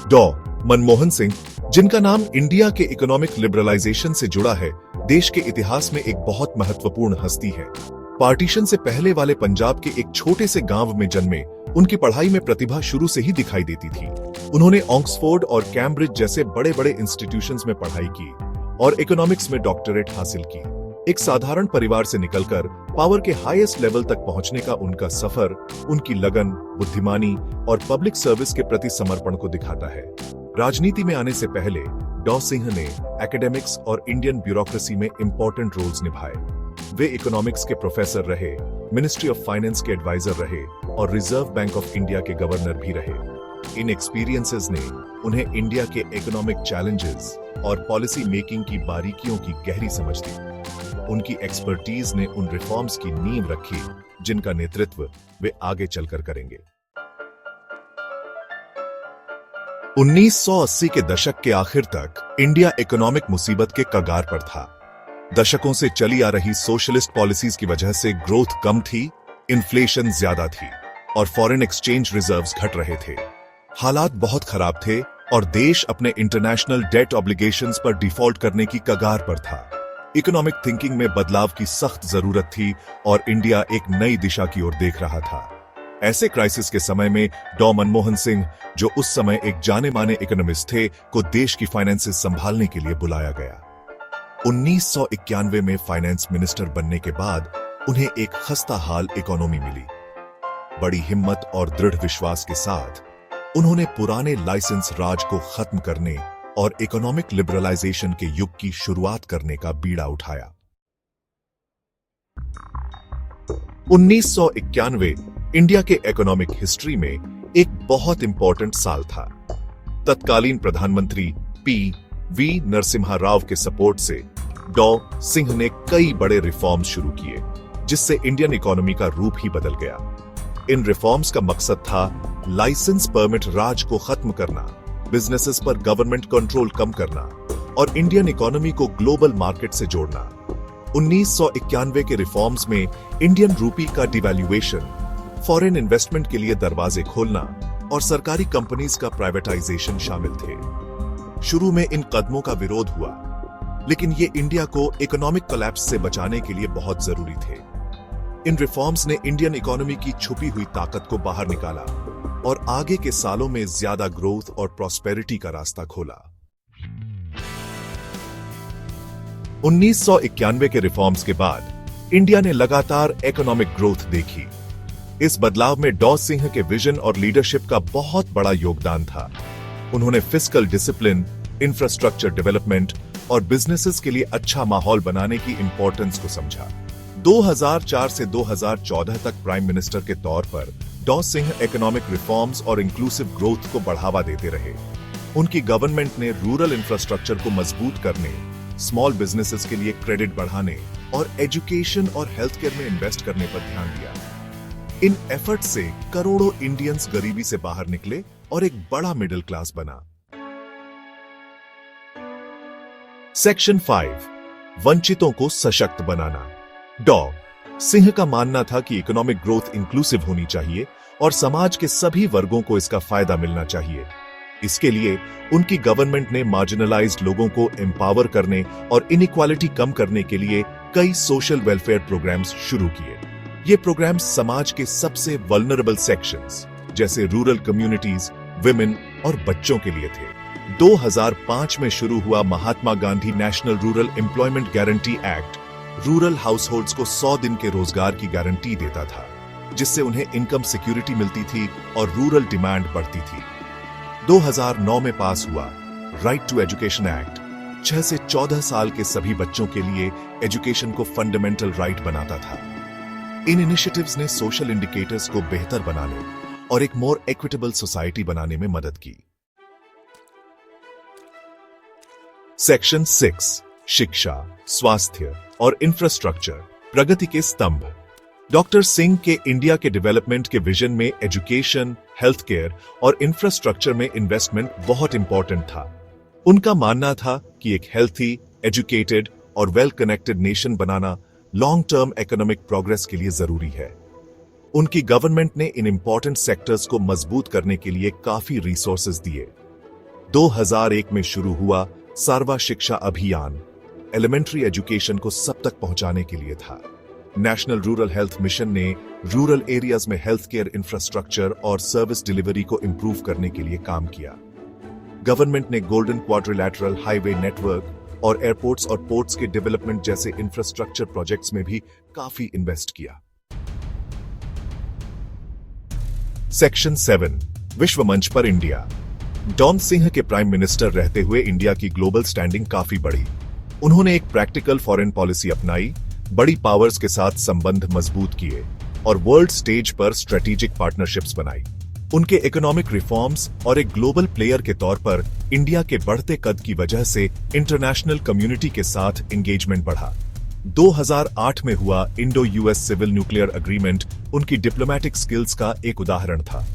डॉ मनमोहन सिंह, जिनका नाम इंडिया के इकोनॉमिक लिबरलाइजेशन से जुड़ा है, देश के इतिहास में एक बहुत महत्वपूर्ण हस्ती है। पार्टीशन से पहले वाले पंजाब के एक छोटे से गांव में जन्मे, उनकी पढ़ाई में प्रतिभा शुरू से ही दिखाई देती थी। उन्होंने ऑक्सफोर्ड और कैम्ब्रिज जैसे बड़े बड़े इंस्टीट्यूशंस में पढ़ाई की और इकोनॉमिक्स में डॉक्टरेट हासिल की। एक साधारण परिवार से निकलकर पावर के हाईएस्ट लेवल तक पहुंचने का उनका सफर उनकी लगन, बुद्धिमानी और पब्लिक सर्विस के प्रति समर्पण को दिखाता है। राजनीति में आने से पहले डॉ सिंह ने एकेडमिक्स और इंडियन ब्यूरोक्रेसी में इंपॉर्टेंट रोल्स निभाए। वे इकोनॉमिक्स के प्रोफेसर रहे, मिनिस्ट्री ऑफ फाइनेंस के एडवाइजर रहे और रिजर्व बैंक ऑफ इंडिया के गवर्नर भी रहे। इन एक्सपीरियंसेस ने उन्हें इंडिया के इकोनॉमिक चैलेंजेस और पॉलिसी मेकिंग की बारीकियों की गहरी समझ दी। उनकी एक्सपर्टीज ने उन रिफॉर्म्स की नींव रखी जिनका नेतृत्व वे आगे चलकर करेंगे। 1980 के दशक के आखिर तक इंडिया इकोनॉमिक मुसीबत के कगार पर था। दशकों से चली आ रही सोशलिस्ट पॉलिसीज की वजह से ग्रोथ कम थी, इन्फ्लेशन ज्यादा थी और फॉरेन एक्सचेंज रिजर्व्स घट रहे थे। हालात बहुत खराब थे और देश अपने इंटरनेशनल डेट ऑब्लिगेशंस पर डिफॉल्ट करने की कगार पर था। इकोनॉमिक थिंकिंग में बदलाव की सख्त जरूरत थी और इंडिया एक नई दिशा की ओर देख रहा था। ऐसे क्राइसिस के समय में डॉ मनमोहन सिंह, जो उस समय एक जाने माने इकोनॉमिस्ट थे, को देश की फाइनेंसेस संभालने के लिए बुलाया गया। 1991 में फाइनेंस मिनिस्टर बनने के बाद उन्हें एक खस्ता हाल इकोनॉमी मिली। बड़ी हिम्मत और दृढ़ विश्वास के साथ उन्होंने पुराने लाइसेंस राज को खत्म करने और इकोनॉमिक लिबरलाइजेशन के युग की शुरुआत करने का बीड़ा उठाया। 1991 इंडिया के इकोनॉमिक हिस्ट्री में एक बहुत इंपॉर्टेंट साल था। तत्कालीन प्रधानमंत्री पी.वी. नरसिम्हा राव के सपोर्ट से डॉ सिंह ने कई बड़े रिफॉर्म्स शुरू किए, जिससे इंडियन इकोनॉमी का रूप ही बदल गया। इन रिफॉर्म्स का मकसद था लाइसेंस परमिट राज को खत्म करना, बिजनेसेस पर गवर्नमेंट कंट्रोल कम करना और इंडियन इकोनॉमी को ग्लोबल मार्केट से जोड़ना। 1991 के रिफॉर्म्स में इंडियन रूपी का डिवैल्यूएशन, फॉरेन इन्वेस्टमेंट के लिए दरवाजे खोलना और सरकारी कंपनीज का प्राइवेटाइजेशन शामिल थे। शुरू में इन कदमों का विरोध हुआ, लेकिन ये इंडिया को इकोनॉमिक कोलैप्स से बचाने के लिए बहुत जरूरी थे। इन रिफॉर्म्स ने इंडियन इकोनॉमी की छुपी हुई ताकत को बाहर निकाला और आगे के सालों में ज्यादा ग्रोथ और प्रॉस्पेरिटी का रास्ता खोला। 1991 के रिफॉर्म्स के बाद इंडिया ने लगातार इकोनॉमिक ग्रोथ देखी। इस बदलाव में डॉ सिंह के विजन और लीडरशिप का बहुत बड़ा योगदान था। उन्होंने फिस्कल डिसिप्लिन, इंफ्रास्ट्रक्चर डेवलपमेंट और बिजनेसेस के लिए अच्छा माहौल बनाने की इंपॉर्टेंस को समझा। 2004 से 2014 तक प्राइम मिनिस्टर के तौर पर डॉ सिंह इकोनॉमिक रिफॉर्म्स और इंक्लूसिव ग्रोथ को बढ़ावा देते रहे। उनकी गवर्नमेंट ने रूरल इंफ्रास्ट्रक्चर को मजबूत करने, स्मॉल बिजनेसेस के लिए क्रेडिट बढ़ाने और एजुकेशन और हेल्थ केयर में इन्वेस्ट करने पर ध्यान दिया। इन एफर्ट से करोड़ों इंडियंस गरीबी से बाहर निकले और एक बड़ा मिडिल क्लास बना। सेक्शन 5, वंचितों को सशक्त बनाना। डॉ सिंह का मानना था कि इकोनॉमिक ग्रोथ इंक्लूसिव होनी चाहिए और समाज के सभी वर्गों को इसका फायदा मिलना चाहिए। इसके लिए उनकी गवर्नमेंट ने मार्जिनलाइज्ड लोगों को एम्पावर करने और इनइक्वालिटी कम करने के लिए कई सोशल वेलफेयर प्रोग्राम्स शुरू किए। ये प्रोग्राम्स समाज के सबसे वल्नरेबल सेक्शंस जैसे रूरल कम्युनिटीज, विमेन और बच्चों के लिए थे। 2005 में शुरू हुआ Mahatma Gandhi National Rural Employment Guarantee Act rural households को 100 दिन के रोजगार की गारंटी देता था, जिससे उन्हें इनकम सिक्योरिटी मिलती थी और रूरल डिमांड बढ़ती थी। 2009 में पास हुआ राइट टू एजुकेशन एक्ट 6 से 14 साल के सभी बच्चों के लिए एजुकेशन को फंडामेंटल राइट बनाता था। इन इनिशिएटिव्स ने सोशल इंडिकेटर्स को बेहतर बनाने और एक मोर इक्विटेबल सोसाइटी बनाने में मदद की। सेक्शन 6, शिक्षा, स्वास्थ्य और इंफ्रास्ट्रक्चर, प्रगति के स्तंभ। डॉक्टर सिंह के इंडिया के डेवलपमेंट के विजन में एजुकेशन, हेल्थ केयर और इंफ्रास्ट्रक्चर में इन्वेस्टमेंट बहुत इंपॉर्टेंट था। उनका मानना था कि एक हेल्थी, एजुकेटेड और वेल कनेक्टेड नेशन बनाना लॉन्ग टर्म इकोनॉमिक प्रोग्रेस के लिए जरूरी है। उनकी गवर्नमेंट ने इन इंपॉर्टेंट सेक्टर्स को मजबूत करने के लिए काफी रिसोर्सेज दिए। 2001 में शुरू हुआ सर्वा शिक्षा अभियान एलिमेंट्री एजुकेशन को सब तक पहुंचाने के लिए था। नेशनल रूरल हेल्थ मिशन ने रूरल एरियाज में हेल्थ केयर इंफ्रास्ट्रक्चर और सर्विस डिलीवरी को इंप्रूव करने के लिए काम किया। गवर्नमेंट ने गोल्डन क्वाड्रिलैटरल हाईवे नेटवर्क और एयरपोर्ट्स और पोर्ट्स के डेवलपमेंट जैसे इंफ्रास्ट्रक्चर प्रोजेक्ट्स में भी काफी इन्वेस्ट किया। सेक्शन 7 विश्व मंच पर इंडिया। डॉन सिंह के प्राइम मिनिस्टर रहते हुए इंडिया की ग्लोबल स्टैंडिंग काफी बढ़ी। उन्होंने एक प्रैक्टिकल फॉरेन पॉलिसी अपनाई, बड़ी पावर्स के साथ संबंध मजबूत किए और वर्ल्ड स्टेज पर स्ट्रेटेजिक पार्टनरशिप्स बनाई। उनके इकोनॉमिक रिफॉर्म्स और एक ग्लोबल प्लेयर के तौर पर इंडिया के बढ़ते कद की वजह से इंटरनेशनल कम्युनिटी के साथ एंगेजमेंट बढ़ा। 2008 में हुआ Indo US civil nuclear agreement उनकी डिप्लोमैटिक स्किल्स का एक उदाहरण था।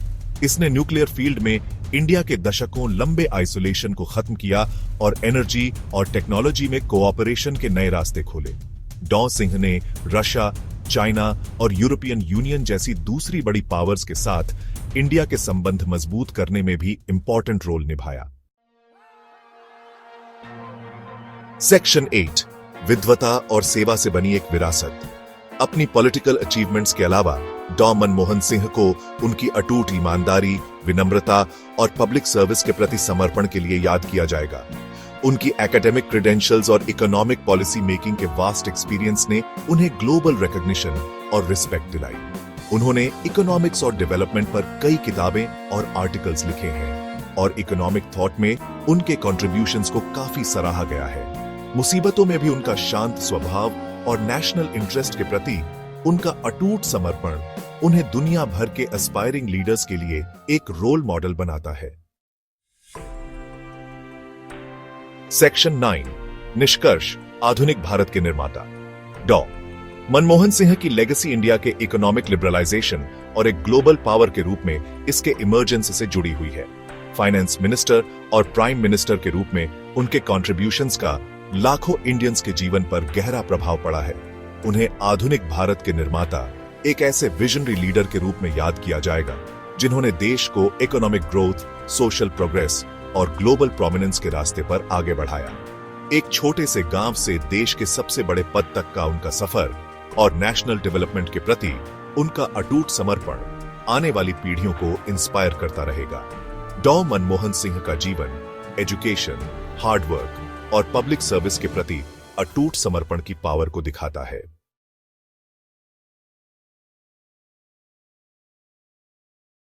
इसने न्यूक्लियर फील्ड में इंडिया के दशकों लंबे आइसोलेशन को खत्म किया और एनर्जी और टेक्नोलॉजी में कोऑपरेशन के नए रास्ते खोले। डॉ सिंह ने रशिया, चाइना और यूरोपियन यूनियन जैसी दूसरी बड़ी पावर्स के साथ इंडिया के संबंध मजबूत करने में भी इंपॉर्टेंट रोल निभाया। सेक्शन 8 विद्वता और सेवा से बनी एक विरासत। अपनी पॉलिटिकल अचीवमेंट्स के अलावा डॉ मनमोहन सिंह को उनकी अटूट ईमानदारी, विनम्रता और पब्लिक सर्विस के प्रति समर्पण के लिए याद किया जाएगा। उनकी एकेडमिक क्रेडेंशियल्स और इकोनॉमिक पॉलिसी मेकिंग के वास्ट एक्सपीरियंस ने उन्हें ग्लोबल रिकॉग्निशन और रिस्पेक्ट दिलाई। उन्होंने इकोनॉमिक्स और डेवलपमेंट पर कई किताबें और आर्टिकल्स लिखे हैं और इकोनॉमिक थॉट में उनके कॉन्ट्रिब्यूशंस को काफी सराहा गया है। मुसीबतों में भी उनका शांत स्वभाव और नेशनल इंटरेस्ट के प्रति उनका अटूट समर्पण उन्हें दुनिया भर के एस्पायरिंग लीडर्स के लिए एक रोल मॉडल बनाता है। सेक्शन 9 निष्कर्ष आधुनिक भारत के निर्माता। डॉ मनमोहन सिंह की लेगेसी इंडिया के इकोनॉमिक लिबरलाइजेशन और एक ग्लोबल पावर के रूप में इसके इमर्जेंस से जुड़ी हुई है। फाइनेंस मिनिस्टर और प्राइम मिनिस्टर के रूप में उनके कॉन्ट्रिब्यूशंस का लाखों इंडियंस के जीवन पर गहरा प्रभाव पड़ा है। उन्हें आधुनिक भारत के निर्माता, एक ऐसे विजनरी लीडर के रूप में याद किया जाएगा जिन्होंने देश को इकोनॉमिक ग्रोथ, सोशल प्रोग्रेस और ग्लोबल प्रोमिनेंस के रास्ते पर आगे बढ़ाया। एक छोटे से गांव से देश के सबसे बड़े पद तक का उनका सफर और नेशनल डेवलपमेंट के प्रति उनका अटूट समर्पण आने वाली पीढ़ियों को इंस्पायर करता रहेगा। डॉ मनमोहन सिंह का जीवन एजुकेशन, हार्डवर्क और पब्लिक सर्विस के प्रति अटूट समर्पण की पावर को दिखाता है।